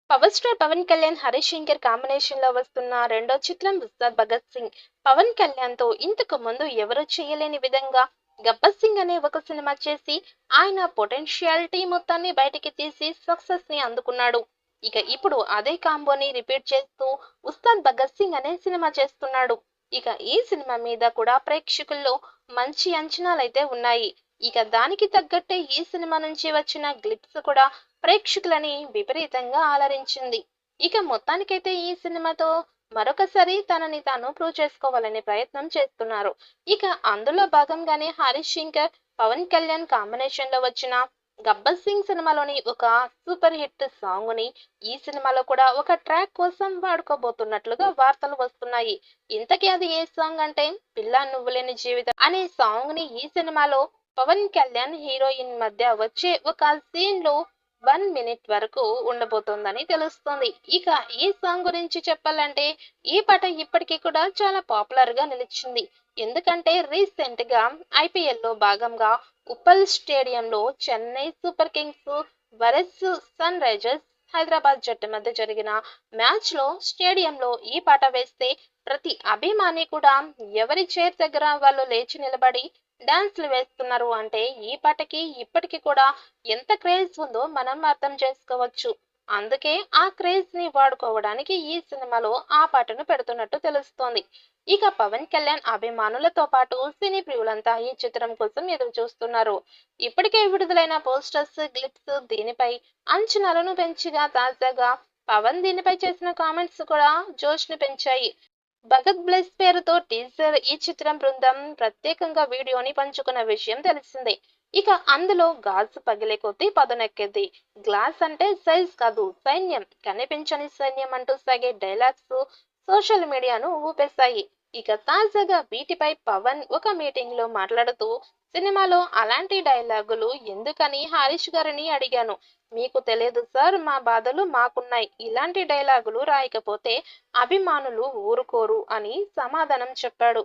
Power star Pawan Kalyan, Harish Shankar combination లో వస్తున్న రెండో చిత్రం ఉస్తాద్ భగత్ సింగ్. పవన్ కళ్యాణ్ తో ఇంతకు ముందు ఎవరు చేయలేని విధంగా గబ్బర్ సింగ్ అనే ఒక సినిమా చేసి ఆయన పొటెన్షియాలిటీ మొత్తాన్ని బయటికి తీసి సక్సెస్ ని అందుకున్నాడు. ఇక ఇప్పుడు అదే కాంబోని రిపీట్ చేస్తూ ఉస్తాద్ భగత్ సింగ్ అనే సినిమా చేస్తున్నాడు. ఇక ఈ సినిమా మీద కూడా ప్రేక్షకుల్లో మంచి అంచనాలైతే ఉన్నాయి. ఇక దానికి తగ్గట్టే ఈ సినిమా నుంచి వచ్చిన గ్లిప్స్ కూడా ప్రేక్షకులని విపరీతంగా అలరించింది. ఇక మొత్తానికైతే ఈ సినిమాతో మరొకసారి తనని తాను ప్రూవ్ చేసుకోవాలనే ప్రయత్నం చేస్తున్నారు. ఇక అందులో భాగంగానే హరీష్ శంకర్, పవన్ కళ్యాణ్ కాంబినేషన్ లో వచ్చిన గబ్బర్ సింగ్ సినిమాలోని ఒక సూపర్ హిట్ సాంగ్ ని ఈ సినిమాలో కూడా ఒక ట్రాక్ కోసం వాడుకోబోతున్నట్లుగా వార్తలు వస్తున్నాయి. ఇంతకీ అది ఏ సాంగ్ అంటే పిల్ల నువ్వులేని జీవితం అనే సాంగ్ ని ఈ సినిమాలో పవన్ కళ్యాణ్ హీరోయిన్ మధ్య వచ్చే ఒక సీన్ లో 1 మినిట్ వరకు ఉండబోతోందని తెలుస్తోంది. ఇక ఈ సాంగ్ గురించి చెప్పాలంటే ఈ పాట ఇప్పటికీ కూడా చాలా పాపులర్ గా నిలిచింది. ఎందుకంటే రీసెంట్ గా ఐపీఎల్ లో భాగంగా ఉప్పల్ స్టేడియంలో Chennai super kings versus sunrisers Hyderabad జట్టు మధ్య జరిగిన మ్యాచ్ లో స్టేడియంలో ఈ పాట వేస్తే ప్రతి అభిమాని కూడా ఎవరి చైర్ దగ్గర వాళ్ళు లేచి నిలబడి డాన్స్లు వేస్తున్నారు. అంటే ఈ పాటకి ఇప్పటికి కూడా ఎంత క్రేజ్ ఉందో మనం అర్థం చేసుకోవచ్చు. అందుకే ఆ క్రేజ్ ని వాడుకోవడానికి ఈ సినిమాలో ఆ పాటను పెడుతున్నట్టు తెలుస్తోంది. ఇక పవన్ కళ్యాణ్ అభిమానులతో పాటు సినీ ప్రియులంతా ఈ చిత్రం కోసం ఎదురు చూస్తున్నారు. ఇప్పటికే విడుదలైన పోస్టర్స్, గ్లిప్స్ దీనిపై అంచనాలను పెంచిగా తాజాగా పవన్ దీనిపై చేసిన కామెంట్స్ కూడా జోష్ ని పెంచాయి. భగత్ బ్లెస్ పేరుతో టీజర్ ఈ చిత్రం బృందం ప్రత్యేకంగా వీడియోని పంచుకున్న విషయం తెలిసిందే. ఇక అందులో గాజు పగిలే కొద్దీ పదునెక్కింది. గ్లాస్ అంటే సైజ్ కాదు సైన్యం, కనిపించని సైన్యం అంటూ సాగే డైలాగ్స్ సోషల్ మీడియాను ఊపేశాయి. ఇక తాజాగా వీటిపై పవన్ ఒక మీటింగ్ లో మాట్లాడుతూ సినిమాలో అలాంటి డైలాగులు ఎందుకని హరీష్ గారిని అడిగాను. మీకు తెలియదు సార్, మా బాధలు మాకున్నాయి, ఇలాంటి డైలాగులు రాయకపోతే అభిమానులు ఊరుకోరు అని సమాధానం చెప్పాడు.